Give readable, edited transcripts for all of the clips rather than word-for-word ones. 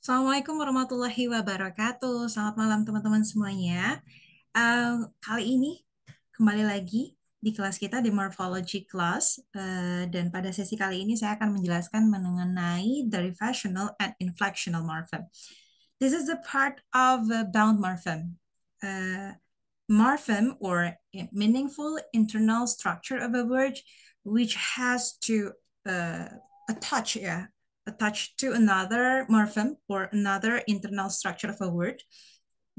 Assalamualaikum warahmatullahi wabarakatuh. Selamat malam teman-teman semuanya. Kali ini kembali lagi di kelas kita di Morphology class. Dan pada sesi kali ini saya akan menjelaskan mengenai derivational and inflectional morphem. This is a part of a bound morphem. Morphem or meaningful internal structure of a word which has to attach attached to another morphem or another internal structure of a word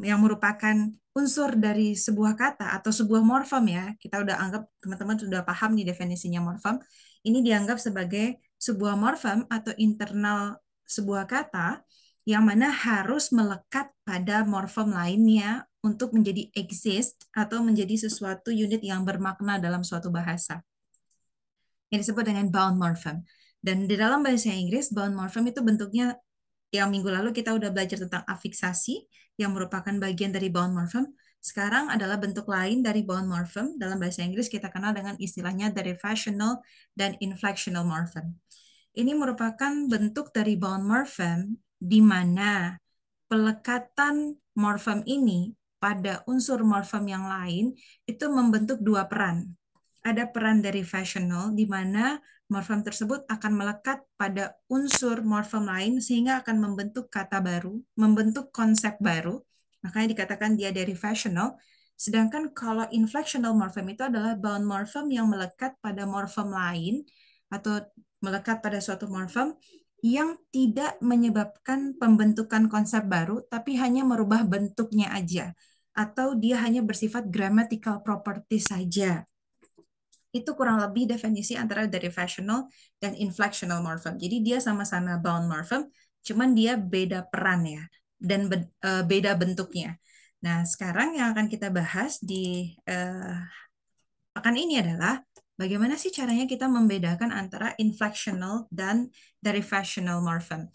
yang merupakan unsur dari sebuah kata atau sebuah morfem ya. Kita udah anggap teman-teman sudah paham nih definisinya morfem. Ini dianggap sebagai sebuah morfem atau internal sebuah kata yang mana harus melekat pada morfem lainnya untuk menjadi exist atau menjadi sesuatu unit yang bermakna dalam suatu bahasa. Yang disebut dengan bound morphem. Dan di dalam bahasa Inggris, bound morphem itu bentuknya yang minggu lalu kita udah belajar tentang afiksasi, yang merupakan bagian dari bound morphem. Sekarang adalah bentuk lain dari bound morphem. Dalam bahasa Inggris kita kenal dengan istilahnya derivational dan inflectional morphem. Ini merupakan bentuk dari bound morphem di mana pelekatan morphem ini pada unsur morphem yang lain itu membentuk dua peran. Ada peran derivational di mana morfem tersebut akan melekat pada unsur morfem lain sehingga akan membentuk kata baru, membentuk konsep baru. Makanya dikatakan dia derivational. Sedangkan kalau inflectional morphem itu adalah bound morphem yang melekat pada morfem lain atau melekat pada suatu morfem yang tidak menyebabkan pembentukan konsep baru, tapi hanya merubah bentuknya aja. Atau dia hanya bersifat grammatical property saja. Itu kurang lebih definisi antara derivational dan inflectional morphem. Jadi dia sama-sama bound morphem, cuman dia beda peran ya, dan beda bentuknya. Nah, sekarang yang akan kita bahas di pekan ini adalah bagaimana sih caranya kita membedakan antara inflectional dan derivational morphem.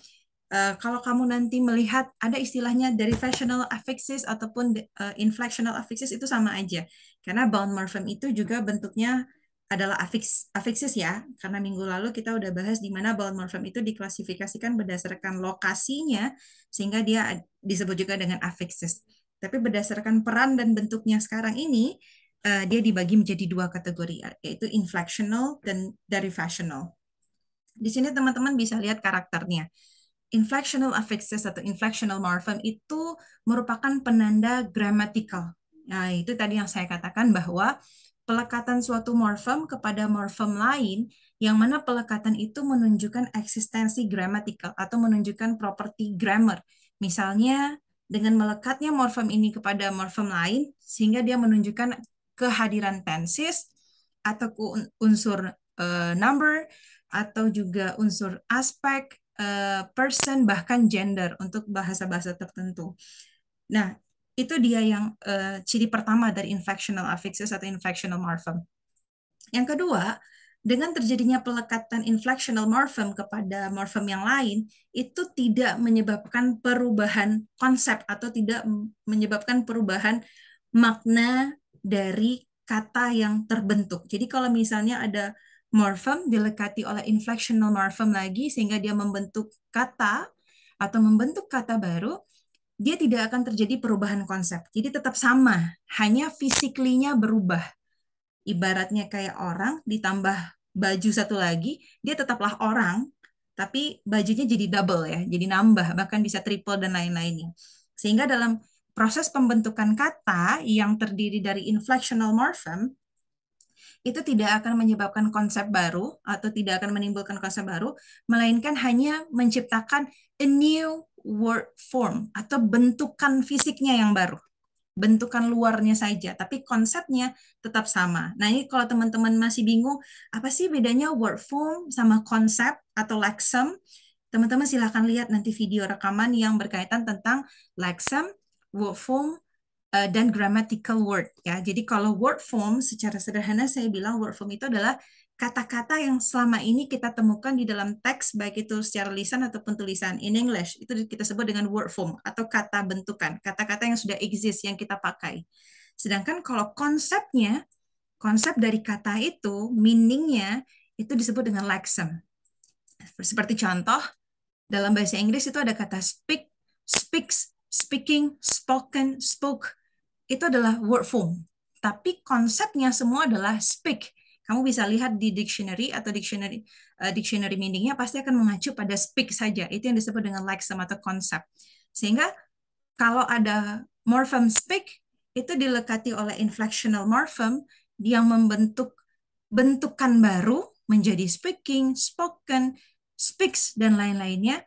Kalau kamu nanti melihat ada istilahnya derivational affixes ataupun inflectional affixes itu sama aja. Karena bound morphem itu juga bentuknya adalah affixes ya. Karena minggu lalu kita udah bahas di mana bound morphem itu diklasifikasikan berdasarkan lokasinya sehingga dia disebut juga dengan affixes. Tapi berdasarkan peran dan bentuknya sekarang ini dia dibagi menjadi dua kategori yaitu inflectional dan derivational. Di sini teman-teman bisa lihat karakternya. Inflectional affixes atau inflectional morphem itu merupakan penanda grammatical. Nah, itu tadi yang saya katakan bahwa pelekatan suatu morphem kepada morphem lain yang mana pelekatan itu menunjukkan eksistensi grammatical atau menunjukkan properti grammar. Misalnya dengan melekatnya morphem ini kepada morphem lain sehingga dia menunjukkan kehadiran tenses atau unsur number atau juga unsur aspek person, bahkan gender untuk bahasa-bahasa tertentu. Nah, itu dia yang ciri pertama dari inflectional affixes atau inflectional morphem. Yang kedua, dengan terjadinya pelekatan inflectional morphem kepada morphem yang lain, itu tidak menyebabkan perubahan konsep atau tidak menyebabkan perubahan makna dari kata yang terbentuk. Jadi kalau misalnya ada morphem dilekati oleh inflectional morphem lagi sehingga dia membentuk kata atau membentuk kata baru, dia tidak akan terjadi perubahan konsep. Jadi tetap sama, hanya physically-nya berubah. Ibaratnya kayak orang ditambah baju satu lagi, dia tetaplah orang, tapi bajunya jadi double ya, jadi nambah, bahkan bisa triple dan lain-lainnya. Sehingga dalam proses pembentukan kata yang terdiri dari inflectional morphem, itu tidak akan menyebabkan konsep baru atau tidak akan menimbulkan konsep baru, melainkan hanya menciptakan a new word form atau bentukan fisiknya yang baru. Bentukan luarnya saja, tapi konsepnya tetap sama. Nah, ini kalau teman-teman masih bingung, apa sih bedanya word form sama konsep atau lexem? Teman-teman silahkan lihat nanti video rekaman yang berkaitan tentang lexem, word form, dan grammatical word ya. Jadi kalau word form secara sederhana saya bilang word form itu adalah kata-kata yang selama ini kita temukan di dalam teks baik itu secara lisan ataupun tulisan in English itu kita sebut dengan word form atau kata bentukan, kata-kata yang sudah exist yang kita pakai. Sedangkan kalau konsepnya, konsep dari kata itu, meaningnya itu disebut dengan lexem. Seperti contoh, Dalam bahasa Inggris itu ada kata speak, speaks, speaking, spoken, spoke. Itu adalah word form. Tapi konsepnya semua adalah speak. Kamu bisa lihat di dictionary atau dictionary meaningnya pasti akan mengacu pada speak saja. Itu yang disebut dengan lexem atau konsep. Sehingga kalau ada morphem speak, itu dilekati oleh inflectional morphem yang membentuk bentukan baru menjadi speaking, spoken, speaks, dan lain-lainnya.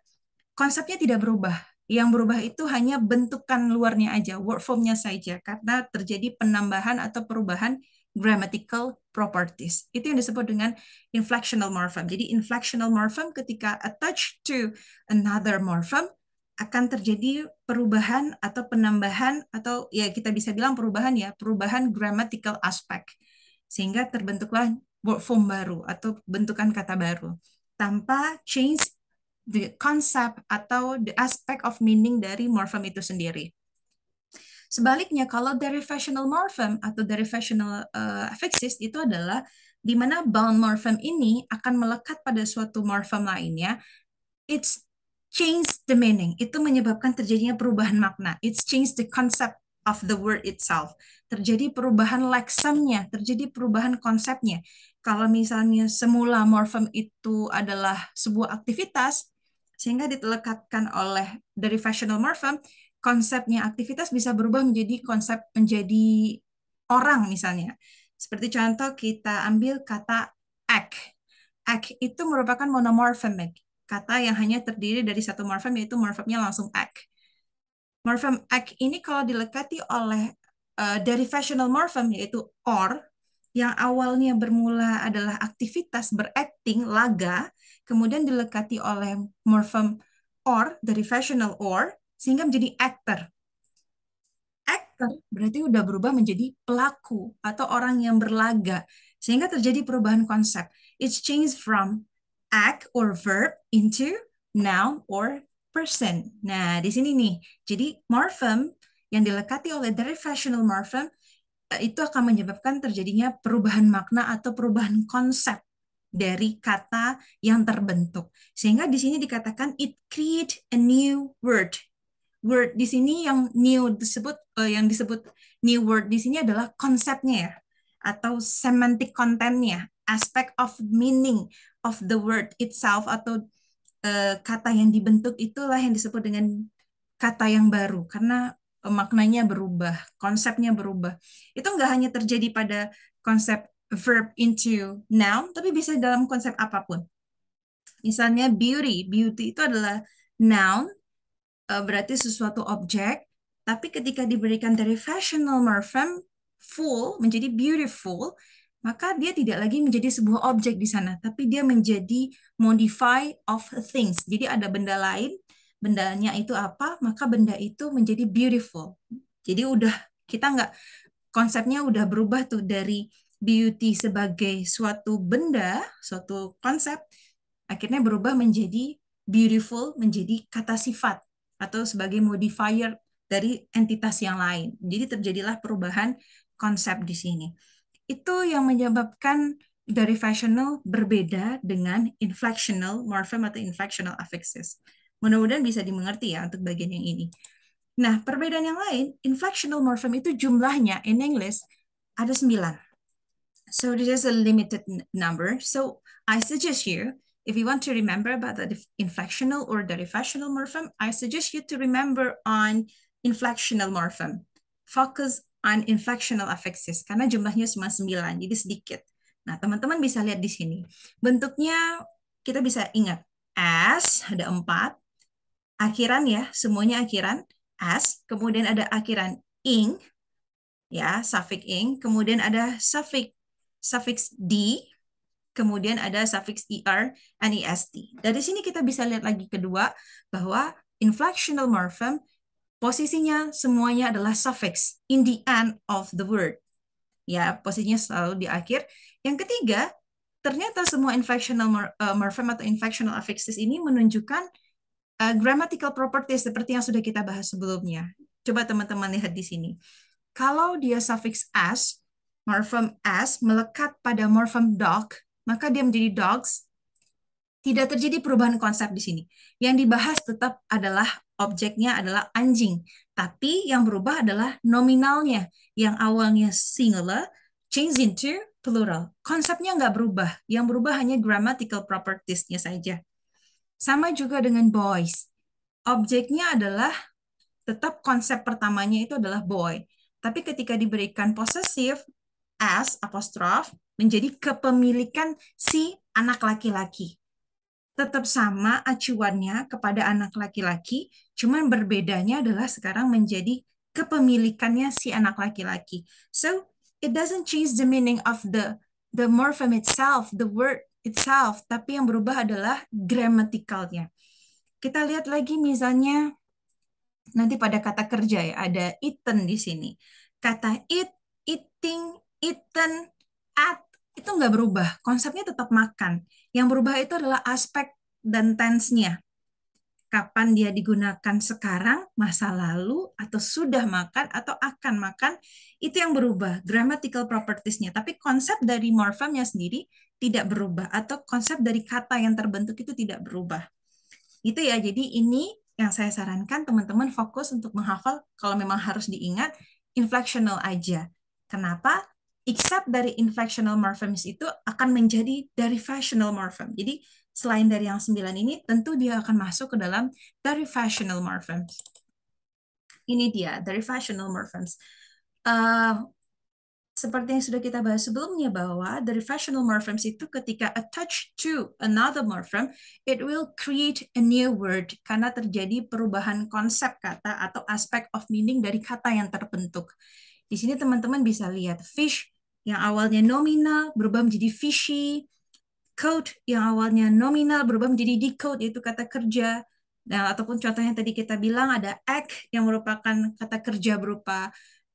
Konsepnya tidak berubah. Yang berubah itu hanya bentukan luarnya aja, word formnya saja, karena terjadi penambahan atau perubahan grammatical properties. Itu yang disebut dengan inflectional morphem. Jadi inflectional morphem ketika attached to another morphem akan terjadi perubahan atau penambahan atau ya kita bisa bilang perubahan ya, perubahan grammatical aspect. Sehingga terbentuklah word form baru atau bentukan kata baru tanpa change the concept atau the aspect of meaning dari morphem itu sendiri. Sebaliknya, kalau derivational morphem atau derivational affixes itu adalah di mana bound morphem ini akan melekat pada suatu morphem lainnya, it's change the meaning. Itu menyebabkan terjadinya perubahan makna. It's change the concept of the word itself. Terjadi perubahan leksemnya, terjadi perubahan konsepnya. Kalau misalnya semula morphem itu adalah sebuah aktivitas, sehingga dilekatkan oleh derivational morphem, konsepnya aktivitas bisa berubah menjadi konsep menjadi orang misalnya. Seperti contoh kita ambil kata act. Act itu merupakan monomorphic, kata yang hanya terdiri dari satu morfem, yaitu morfemnya langsung act. Morfem act ini kalau dilekati oleh derivational morphem, yaitu or, yang awalnya bermula adalah aktivitas berakting, laga, kemudian dilekati oleh morfem or, derivational or, sehingga menjadi actor. Actor berarti udah berubah menjadi pelaku atau orang yang berlaga, sehingga terjadi perubahan konsep. It's changed from act or verb into noun or person. Nah, di sini nih. Jadi morphem yang dilekati oleh derivational morphem itu akan menyebabkan terjadinya perubahan makna atau perubahan konsep dari kata yang terbentuk. Sehingga di sini dikatakan it create a new word. Word di sini yang new disebut yang disebut new word di sini adalah konsepnya ya, atau semantic contentnya, aspect of meaning of the word itself atau kata yang dibentuk itulah yang disebut dengan kata yang baru karena maknanya berubah, konsepnya berubah. Itu nggak hanya terjadi pada konsep verb into noun, tapi bisa dalam konsep apapun. Misalnya beauty, beauty itu adalah noun, berarti sesuatu objek, tapi ketika diberikan derivational morphem full menjadi beautiful, maka dia tidak lagi menjadi sebuah objek di sana, tapi dia menjadi modify of things. Jadi ada benda lain, bendanya itu apa, maka benda itu menjadi beautiful. Jadi udah kita nggak konsepnya udah berubah tuh dari beauty sebagai suatu benda, suatu konsep, akhirnya berubah menjadi beautiful, menjadi kata sifat atau sebagai modifier dari entitas yang lain. Jadi terjadilah perubahan konsep di sini. Itu yang menyebabkan derivational berbeda dengan inflectional morphem atau inflectional affixes. Mudah-mudahan bisa dimengerti ya untuk bagian yang ini. Nah, perbedaan yang lain, inflectional morphem itu jumlahnya in English ada 9. So this is a limited number. So I suggest you, if you want to remember about the inflectional or derivational morphem, I suggest you to remember on inflectional morphem. Focus on inflectional affixes karena jumlahnya cuma 9, jadi sedikit. Nah, teman-teman bisa lihat di sini. Bentuknya kita bisa ingat. As, ada 4. Akhiran ya, semuanya akhiran. As, kemudian ada akhiran ing, ya, suffix ing, kemudian ada suffix d, kemudian ada suffix er, nest. Dari sini kita bisa lihat lagi kedua bahwa inflectional morphem posisinya semuanya adalah suffix in the end of the word. Ya, posisinya selalu di akhir. Yang ketiga, ternyata semua inflectional morphem atau inflectional affixes ini menunjukkan grammatical properties seperti yang sudah kita bahas sebelumnya. Coba teman-teman lihat di sini. Kalau dia suffix as, morphem as melekat pada morphem dog, maka dia menjadi dogs. Tidak terjadi perubahan konsep di sini. Yang dibahas tetap adalah objeknya adalah anjing, tapi yang berubah adalah nominalnya. Yang awalnya singular change into plural. Konsepnya nggak berubah. Yang berubah hanya grammatical properties-nya saja. Sama juga dengan boys. Objeknya adalah tetap konsep pertamanya itu adalah boy. Tapi ketika diberikan possessive as apostrof menjadi kepemilikan si anak laki-laki. Tetap sama acuannya kepada anak laki-laki, cuman berbedanya adalah sekarang menjadi kepemilikannya si anak laki-laki. So it doesn't change the meaning of the morphem itself, the word itself, tapi yang berubah adalah grammaticalnya. Kita lihat lagi misalnya nanti pada kata kerja ya, ada eaten di sini. Kata eat, eating, eaten, at, itu nggak berubah. Konsepnya tetap makan. Yang berubah itu adalah aspek dan tense-nya. Kapan dia digunakan sekarang, masa lalu, atau sudah makan, atau akan makan, itu yang berubah. Grammatical properties-nya. Tapi konsep dari morphemnya sendiri tidak berubah. Atau konsep dari kata yang terbentuk itu tidak berubah. Itu ya, jadi ini yang saya sarankan teman-teman fokus untuk menghafal kalau memang harus diingat inflectional aja. Kenapa? Except dari inflectional morphemes itu akan menjadi derivational morphem. Jadi selain dari yang 9 ini, tentu dia akan masuk ke dalam derivational morphemes. Ini dia, derivational morphemes. Seperti yang sudah kita bahas sebelumnya bahwa derivational morphemes itu ketika attached to another morphem, it will create a new word karena terjadi perubahan konsep kata atau aspek of meaning dari kata yang terbentuk. Di sini teman-teman bisa lihat fish yang awalnya nominal berubah menjadi fishy, code yang awalnya nominal berubah menjadi decode yaitu kata kerja. Nah, ataupun contohnya tadi kita bilang ada act yang merupakan kata kerja berupa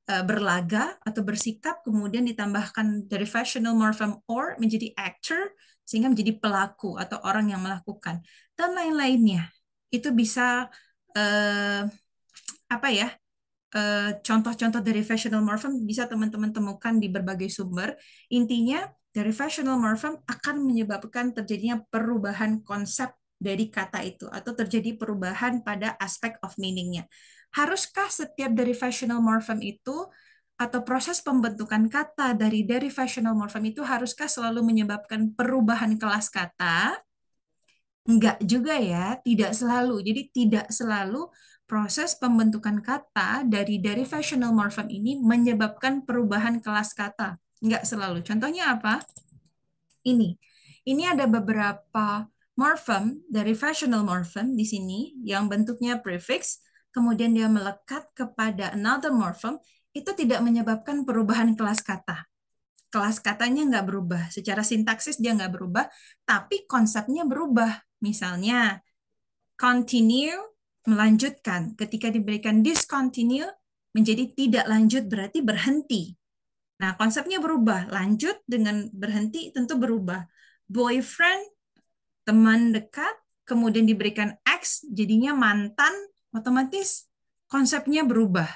berlaga atau bersikap, kemudian ditambahkan derivational morphem or menjadi actor, sehingga menjadi pelaku atau orang yang melakukan, dan lain-lainnya. Itu bisa apa ya? Contoh-contoh derivational morphem bisa teman-teman temukan di berbagai sumber. Intinya, derivational morphem akan menyebabkan terjadinya perubahan konsep dari kata itu atau terjadi perubahan pada aspek of meaning-nya. Haruskah setiap derivational morphem itu atau proses pembentukan kata dari derivational morphem itu haruskah selalu menyebabkan perubahan kelas kata? Enggak juga ya, tidak selalu. Jadi tidak selalu proses pembentukan kata dari derivational morphem ini menyebabkan perubahan kelas kata. Enggak selalu. Contohnya apa? Ini. Ini ada beberapa morphem, derivational morphem di sini yang bentuknya prefix, kemudian dia melekat kepada another morphem, itu tidak menyebabkan perubahan kelas kata. Kelas katanya nggak berubah. Secara sintaksis dia nggak berubah, tapi konsepnya berubah. Misalnya, continue, melanjutkan. Ketika diberikan discontinue, menjadi tidak lanjut berarti berhenti. Nah, konsepnya berubah. Lanjut dengan berhenti tentu berubah. Boyfriend, teman dekat, kemudian diberikan X, jadinya mantan, otomatis konsepnya berubah.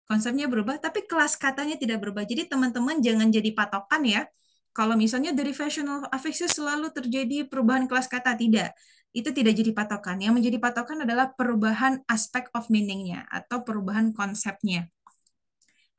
Konsepnya berubah, tapi kelas katanya tidak berubah. Jadi teman-teman jangan jadi patokan ya. Kalau misalnya derivational affixes selalu terjadi perubahan kelas kata, tidak. Itu tidak jadi patokan. Yang menjadi patokan adalah perubahan aspek of meaning-nya atau perubahan konsepnya.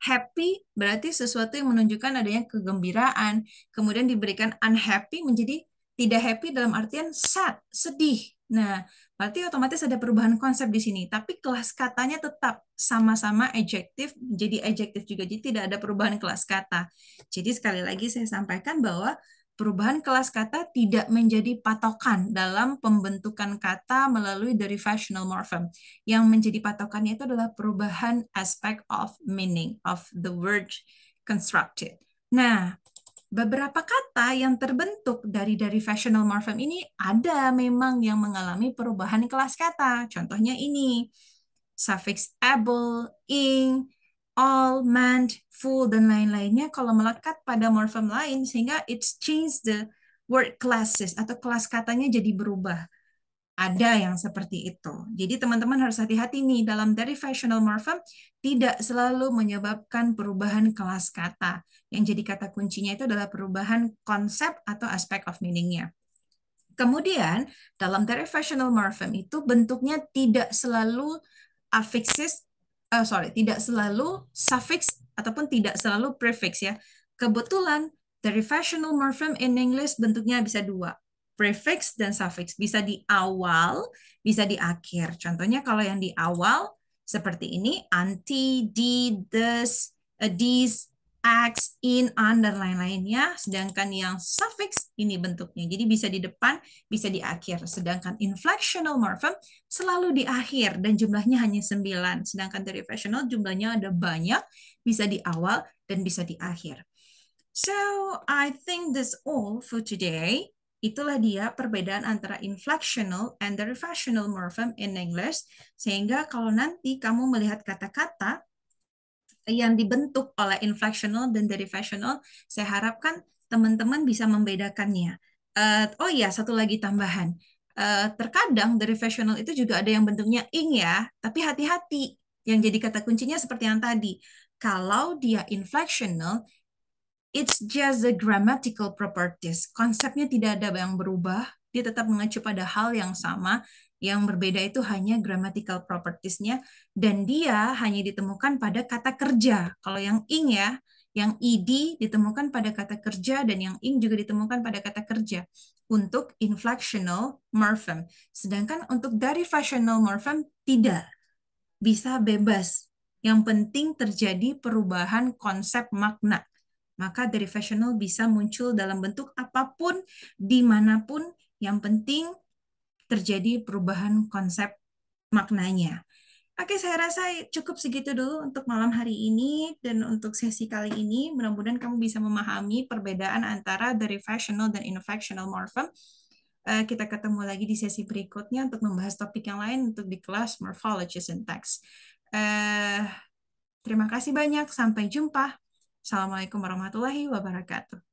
Happy berarti sesuatu yang menunjukkan adanya kegembiraan. Kemudian diberikan unhappy menjadi tidak happy dalam artian sad, sedih. Nah, berarti otomatis ada perubahan konsep di sini. Tapi kelas katanya tetap sama-sama adjektif, jadi adjektif juga. Jadi tidak ada perubahan kelas kata. Jadi sekali lagi saya sampaikan bahwa perubahan kelas kata tidak menjadi patokan dalam pembentukan kata melalui derivational morphem. Yang menjadi patokannya itu adalah perubahan aspek of meaning of the word constructed. Nah, beberapa kata yang terbentuk dari derivational morphem ini ada memang yang mengalami perubahan kelas kata. Contohnya ini, suffix able, ing, all, meant, full, dan lain-lainnya kalau melekat pada morphem lain sehingga it's change the word classes atau kelas katanya jadi berubah. Ada yang seperti itu. Jadi teman-teman harus hati-hati nih dalam derivational morphem tidak selalu menyebabkan perubahan kelas kata. Yang jadi kata kuncinya itu adalah perubahan konsep atau aspek of meaning-nya. Kemudian, dalam derivational morphem itu bentuknya tidak selalu affixes, tidak selalu suffix ataupun tidak selalu prefix ya. Kebetulan derivational morphem in English bentuknya bisa dua, prefix dan suffix. Bisa di awal, bisa di akhir. Contohnya kalau yang di awal seperti ini, anti, di, this, these, X, in, on, dan lain-lainnya. Sedangkan yang suffix ini bentuknya. Jadi bisa di depan, bisa di akhir. Sedangkan inflectional morphem selalu di akhir dan jumlahnya hanya 9. Sedangkan derivational jumlahnya ada banyak, bisa di awal dan bisa di akhir. So, I think that's all for today. Itulah dia perbedaan antara inflectional and derivational morphem in English. Sehingga kalau nanti kamu melihat kata-kata yang dibentuk oleh inflectional dan derivational, saya harapkan teman-teman bisa membedakannya. Oh iya, satu lagi tambahan. Terkadang derivational itu juga ada yang bentuknya ing ya, tapi hati-hati. Yang jadi kata kuncinya seperti yang tadi. Kalau dia inflectional, it's just the grammatical properties. Konsepnya tidak ada yang berubah. Dia tetap mengacu pada hal yang sama. Yang berbeda itu hanya grammatical properties-nya. Dan dia hanya ditemukan pada kata kerja. Kalau yang ing ya, yang ed ditemukan pada kata kerja dan yang ing juga ditemukan pada kata kerja. Untuk inflectional morphem. Sedangkan untuk derivational morphem tidak. Bisa bebas. Yang penting terjadi perubahan konsep makna. Maka derivational bisa muncul dalam bentuk apapun, dimanapun, yang penting terjadi perubahan konsep maknanya. Oke, saya rasa cukup segitu dulu untuk malam hari ini dan untuk sesi kali ini. Mudah-mudahan kamu bisa memahami perbedaan antara derivational dan inflectional morphem. Kita ketemu lagi di sesi berikutnya untuk membahas topik yang lain untuk di kelas Morphology Syntax. Terima kasih banyak. Sampai jumpa. Assalamualaikum warahmatullahi wabarakatuh.